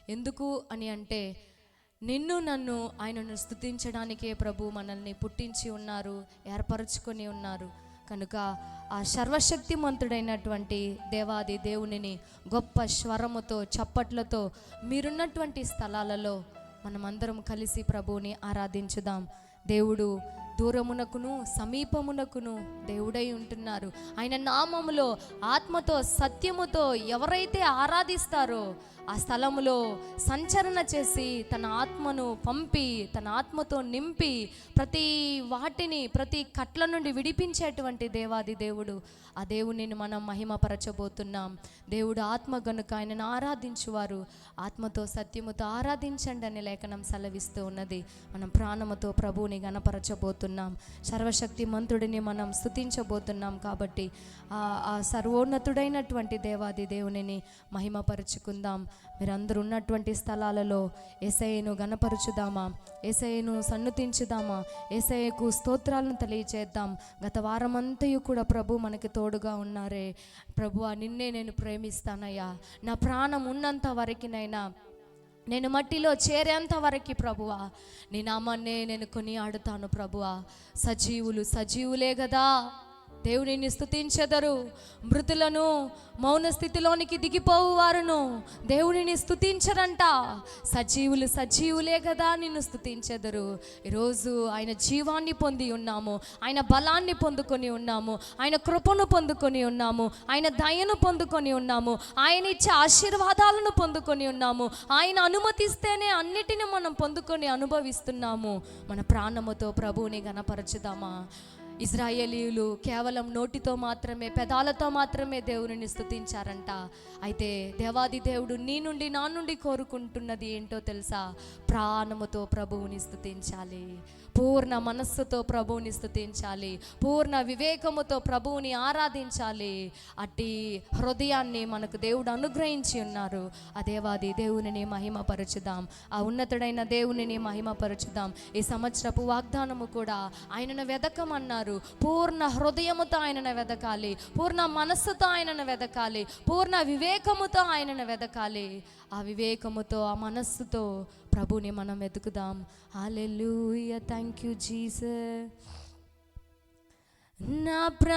ఎందుకు అని అంటే, నిన్ను నన్ను ఆయనను స్తుతించడానికే ప్రభు మనల్ని పుట్టించి ఉన్నారు, ఏర్పరచుకొని ఉన్నారు. కనుక ఆ సర్వశక్తిమంతుడైనటువంటి దేవాది దేవునిని గొప్ప స్వరముతో, చప్పట్లతో మీరున్నటువంటి స్థలాలలో మనమందరం కలిసి ప్రభువుని ఆరాధించుదాం. దేవుడు దూరమునకును సమీపమునకును దేవుడై ఉంటున్నారు. ఆయన నామములో ఆత్మతో సత్యముతో ఎవరైతే ఆరాధిస్తారో ఆ స్థలములో సంచరణ చేసి తన ఆత్మను పంపి, తన ఆత్మతో నింపి ప్రతి వాటిని, ప్రతి కట్ల నుండి విడిపించేటువంటి దేవాది దేవుడు. ఆ దేవునిని మనం మహిమపరచబోతున్నాం. దేవుడు ఆత్మ గనుక ఆయనను ఆరాధించువారు ఆత్మతో సత్యముతో ఆరాధించండి అని లేఖనం సెలవిస్తూ ఉన్నది. మనం ప్రాణముతో ప్రభువుని గణపరచబోతున్నాం. సర్వశక్తి మంతుడిని మనం స్తుతించబోతున్నాం. కాబట్టి ఆ సర్వోన్నతుడైనటువంటి దేవాది దేవునిని మహిమపరుచుకుందాం. మీరందరూ ఉన్నటువంటి స్థలాలలో యేసయ్యను గణపరచుదామా, యేసయ్యను సన్నుతించుదామా, యేసయ్యకు స్తోత్రాలను తెలియచేద్దాం. గత వారమంతయు కూడా ప్రభు మనకి తోడుగా ఉన్నారే. ప్రభువా, నిన్నే నేను ప్రేమిస్తానయ్యా, నా ప్రాణం ఉన్నంత వరకునైనా, నేను మట్టిలో చేరేంత వరకు ప్రభువా నీ నామాన్నే నేను కొనియాడుతాను. ప్రభువా, సజీవులే కదా దేవునిని స్తుతించెదరు. మృతులను మౌన స్థితిలోనికి దిగిపోవు వారును దేవునిని స్తుతించరంట. సజీవులే కదా నిన్ను స్తుతించెదరు. ఈరోజు ఆయన జీవాన్ని పొంది ఉన్నాము, ఆయన బలాన్ని పొందుకొని ఉన్నాము, ఆయన కృపను పొందుకొని ఉన్నాము, ఆయన దయను పొందుకొని ఉన్నాము, ఆయన ఇచ్చే ఆశీర్వాదాలను పొందుకొని ఉన్నాము. ఆయన అనుమతిస్తేనే అన్నిటిని మనం పొందుకొని అనుభవిస్తున్నాము. మన ప్రాణముతో ప్రభువుని గణపరచుదామా. ఇజ్రాయేలీయులు కేవలం నోటితో మాత్రమే, పెదాలతో మాత్రమే దేవుని స్తుతించారంట. అయితే దేవాది దేవుడు నీ నుండి, నా నుండి కోరుకుంటున్నది ఏంటో తెలుసా? ప్రాణముతో ప్రభువుని స్తుతించాలి, పూర్ణ మనస్సుతో ప్రభువుని స్తుతించాలి, పూర్ణ వివేకముతో ప్రభువుని ఆరాధించాలి. అట్టి హృదయాన్ని మనకు దేవుడు అనుగ్రహించి ఉన్నారు. ఆ దేవాది దేవునిని మహిమపరచుదాం, ఆ ఉన్నతుడైన దేవునిని మహిమపరచుదాం. ఈ సంవత్సరపు వాగ్దానము కూడా ఆయనను వెదకమన్నారు. పూర్ణ హృదయముతో ఆయనను వెదకాలి, పూర్ణ మనస్సుతో ఆయనను వెదకాలి, పూర్ణ వివేకముతో ఆయనను వెదకాలి. ఆ వివేకముతో, ఆ మనస్సుతో ప్రభుని మనం వెతుకుదాం. హల్లెలూయా, థ్యాంక్ యూ జీసస్. నా ప్రాణమున్నంత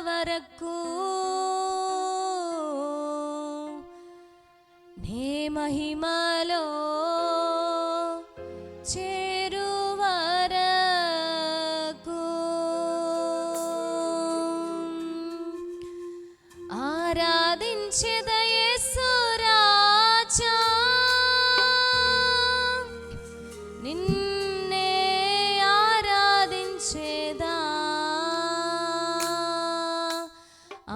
వరకు నే మహిమలో చేరు వరకు ఆరాధించెద యేసు రాజా, నిన్నే ఆరాధించెదా,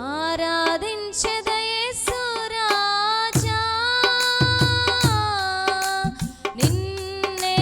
ఆరాధించెద యేసు రాజా, నిన్నే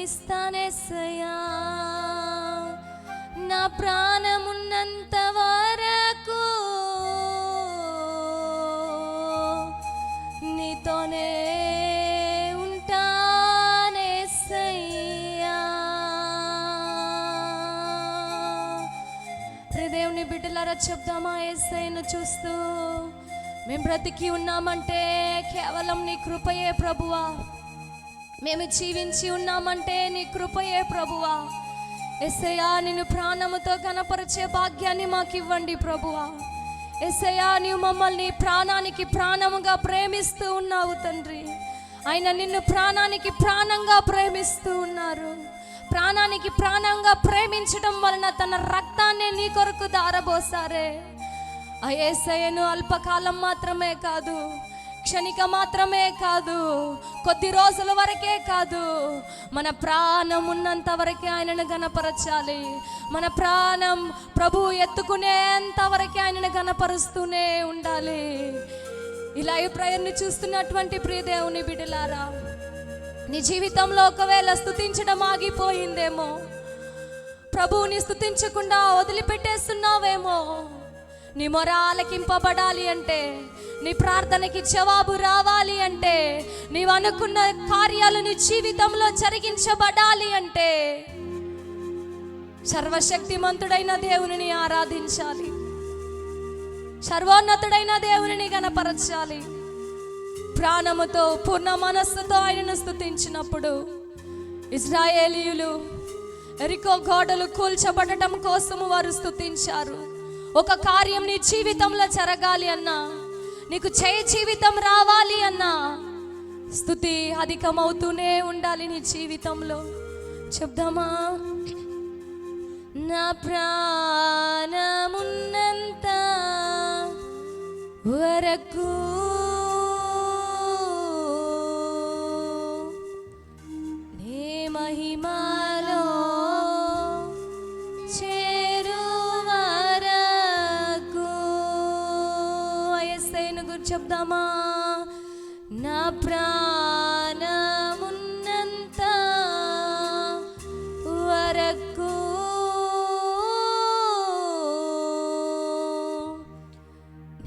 ప్రేమిస్తానేసయ్యా, నా ప్రాణమున్నంత వరకు నీతోనే ఉంటానేసయ్యా. దేవుని బిడ్డలారా చెప్దామా, యేసయ్యను చూస్తూ మేము బ్రతికి ఉన్నామంటే కేవలం నీ కృపయే ప్రభువా. మేము జీవించి ఉన్నామంటే నీ కృపయే ప్రభువా. యేసయ్యా, నిన్ను ప్రాణముతో కనపరిచే భాగ్యాన్ని మాకు ఇవ్వండి ప్రభువా. యేసయ్యా, నీవు మమ్మల్ని ప్రాణానికి ప్రాణముగా ప్రేమిస్తూ ఉన్నావు తండ్రి. ఆయన నిన్ను ప్రాణానికి ప్రాణంగా ప్రేమిస్తూ ఉన్నారు. ప్రాణానికి ప్రాణంగా ప్రేమించడం వలన తన రక్తాన్ని నీ కొరకు దారబోసారే. ఆ యేసయ్యను అల్పకాలం మాత్రమే కాదు, క్షణిక మాత్రమే కాదు, కొద్ది రోజుల వరకే కాదు, మన ప్రాణం ఉన్నంత వరకే ఆయనను గణపరచాలి. మన ప్రాణం ప్రభు ఎత్తుకునేంత వరకే ఆయనను గణపరుస్తూనే ఉండాలి. ఈ లైవ్ ప్రేయర్ని చూస్తున్నటువంటి ప్రియ దేవుని బిడ్డలారా, నీ జీవితంలో ఒకవేళ స్తుతించడం ఆగిపోయిందేమో, ప్రభువుని స్తుతించకుండా వదిలిపెట్టేస్తున్నావేమో, నీ మొర ఆలకింపబడాలి అంటే, నీ ప్రార్థనకి జవాబు రావాలి అంటే, నీవు అనుకున్న కార్యాలు నీ జీవితంలో జరిగించబడాలి అంటే సర్వశక్తిమంతుడైన దేవునిని ఆరాధించాలి, సర్వోన్నతుడైన దేవునిని గణపరచాలి. ప్రాణముతో పూర్ణ మనస్సుతో ఆయనను స్తుతించినప్పుడు ఇశ్రాయేలీయులు ఎరికో గోడలు కూల్చబడటం కోసము వారు స్తుతించారు. ఒక కార్యం నీ జీవితంలో జరగాలి అన్నా, నీకు జయ జీవితం రావాలి అన్నా, స్తుతి అధికమవుతూనే ఉండాలి నీ జీవితంలో. చెప్దామా, నా ప్రాణమున్నంత వరకు నీ మహిమలో చేరు వరకు. యేసయ్యను గురించి చెప్దామా, నా ప్రాణమున్నంత వరకు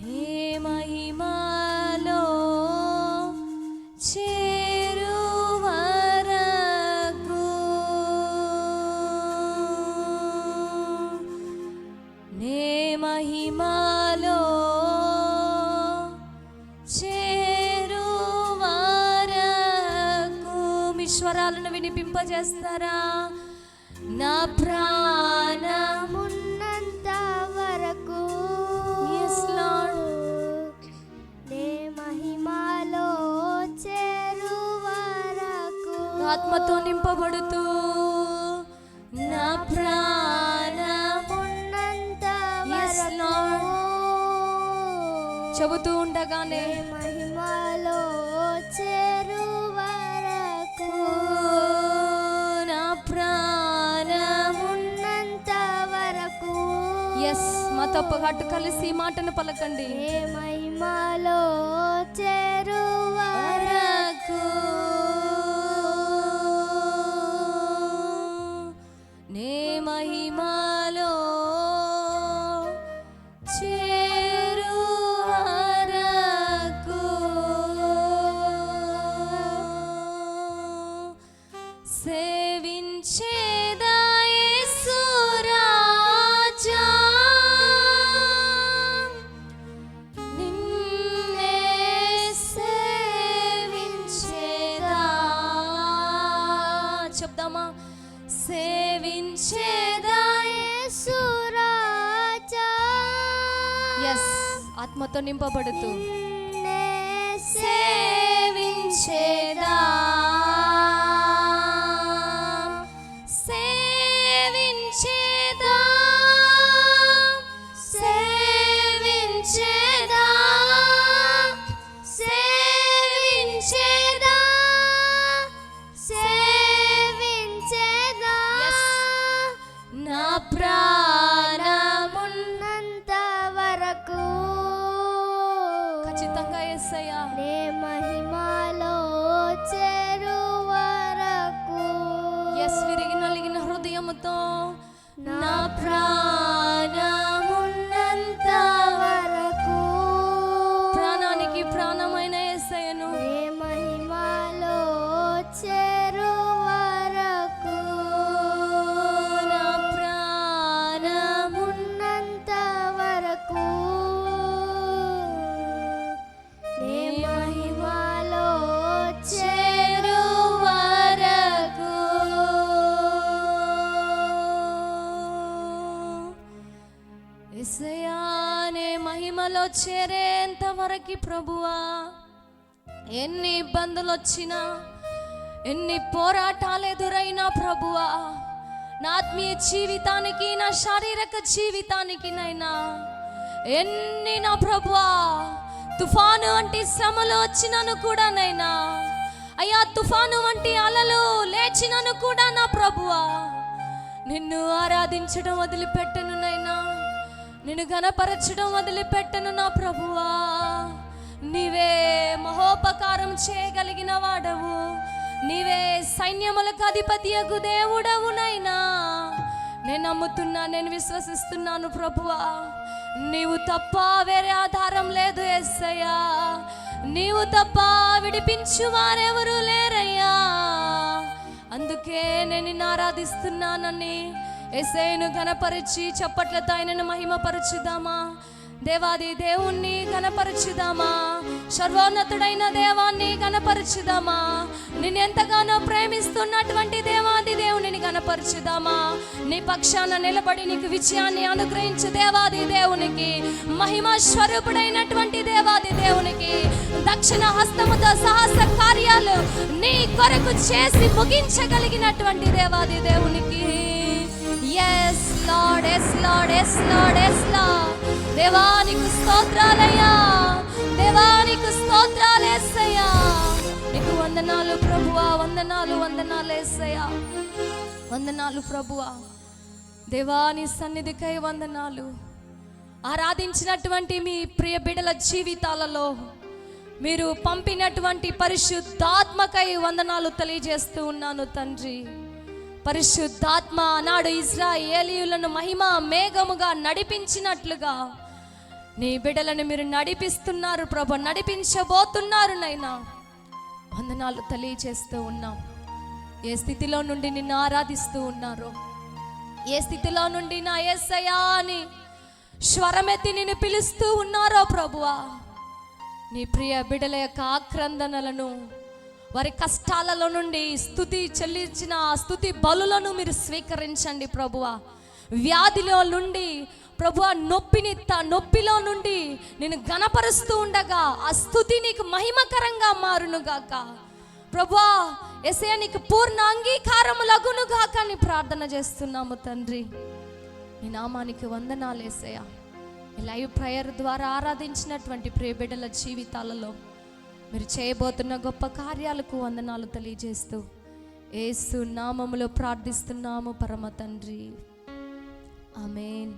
నీ మహిమలో చేరు వరకు నీ మహిమలో చేరు వరకు. మీ స్వరాలను వినిపింపజేస్తారా? నా ప్రాణమున్నంత వరకు, yes Lord, నీ మహిమలో చేరు వరకు, ఆత్మతో నింపబడుతూ నా ప్రాణమున్నంత వరకు, చెబుతూ ఉండగానే మహిమలో చేరు వరకు, నా ప్రాణమున్నంత వరకు. ఎస్, మాతో పాటు కలిసి ఈ మాటను పలకండి. మహిమలో చేరు వరకు, నే మహిమలో చేరు వరకు, సేవించేదా యేసు రాజా, నిన్నే సేవించేదా. చెప్దామా, సేవించేదా యేసు రాజా. ఎస్, ఆత్మతో నింపబడుతూ సేవించేదా, సేవించేదా, సేవించేదా, సేవించేదా, సేవించేదా. నా ప్రాణమున్నంత వరకు, ఖచ్చితంగా యేసయ్యా, నీ మహిమలో యేసయ్యా నే మహిమలో చేరేంత వరకు ప్రభువా, ఎన్ని ఇబ్బందులు వచ్చినా, ఎన్ని పోరాటాలు ఎదురైనా ప్రభువా, నా ఆత్మీయ జీవితానికి, నా శారీరక జీవితానికి నైనా ఎన్ని నా ప్రభువా తుఫాను వంటి శ్రమలు వచ్చినను కూడా నైనా, అయ్యా తుఫాను వంటి అలలు లేచినను కూడా నా ప్రభువా, నిన్ను ఆరాధించడం వదిలిపెట్టను నైనా, నిన్ను ఘనపరచడం వదిలిపెట్టను నా ప్రభువా. నీవే మహోపకారం చేయగలిగిన వాడవు, నీవే సైన్యములకు అధిపతియగు దేవుడవు నైనా. నేను నమ్ముతున్నా, నేను విశ్వసిస్తున్నాను ప్రభువా, నీవు తప్ప వేరే ఆధారం లేదు యేసయ్యా, నీవు తప్ప విడిపించు వారెవరు లేరయ్యా. అందుకే నేను నిన్ను ఆరాధిస్తున్నానని యేసయ్యను ఘనపరిచి చప్పట్లతో ఆయనను మహిమపరచుదామా. దేవాది దేవుణ్ణి ఘనపరచుదామా, సర్వోన్నతుడైన దేవాన్ని ఘనపరచుదామా. నిన్నెంతగానో ప్రేమిస్తున్నటువంటి దేవాది దేవుని ఘనపరచుదామా. నీ పక్షాన నిలబడి నీకు విజయాన్ని అనుగ్రహించు దేవాది దేవునికి, మహిమా స్వరూపుడైనటువంటి దేవాది దేవునికి, దక్షిణ హస్తముతో సాహస కార్యాలు నీ కొరకు చేసి ముగించగలిగినటువంటి దేవాది దేవునికి. Yes Lord, yes Lord, yes Lord, yes Lord. దేవానికి స్తోత్రాలయ్యా, దేవానికి స్తోత్రాలు యేసయ్యా. నీకు వందనాలు ప్రభువా, వందనాలు, వందనాలు యేసయ్యా, వందనాలు ప్రభువా. దేవాని సన్నిధికై వందనాలు. ఆరాధించినటువంటి మీ ప్రియ బిడ్డల జీవితాలలో మీరు పంపినటువంటి పరిశుద్ధాత్మకై వందనాలు తెలియజేస్తూ ఉన్నాను తండ్రి. పరిశుద్ధాత్మ ఆనాడు ఇశ్రాయేలీయులను మహిమ మేఘముగా నడిపించినట్లుగా నీ బిడ్డలను మీరు నడిపిస్తున్నారు ప్రభు, నడిపించబోతున్నారు నైనా. వందనాలు తెలియజేస్తూ ఉన్నాం. ఏ స్థితిలో నుండి నిన్ను ఆరాధిస్తూ ఉన్నారో, ఏ స్థితిలో నుండి నా యేసయ్యా అని స్వరమెత్తి నిన్ను పిలుస్తూ ఉన్నారో ప్రభువా, నీ ప్రియ బిడ్డల యొక్క ఆక్రందనలను, వారి కష్టాలలో నుండి స్తుతి చెల్లించిన ఆ స్తుతి బలులను మీరు స్వీకరించండి ప్రభువా. వ్యాధిలో నుండి ప్రభువా, నొప్పిలో నుండి నేను ఘనపరుస్తూ ఉండగా ఆ స్తుతి నీకు మహిమకరంగా మారునుగాక ప్రభువా. యేసయ్యా నీకు పూర్ణ అంగీకారము లగునుగాక అని ప్రార్థన చేస్తున్నాము తండ్రి. నీ నామానికి వందనాలు యేసయ్యా. ఈ లైవ్ ప్రేయర్ ద్వారా ఆరాధించినటువంటి ప్రియ బిడ్డల జీవితాలలో మీరు చేయబోతున్న గొప్ప కార్యాలకు వందనాలు తెలియజేస్తూ యేసు నామములో ప్రార్థిస్తున్నాము పరమ తండ్రి. ఆమేన్.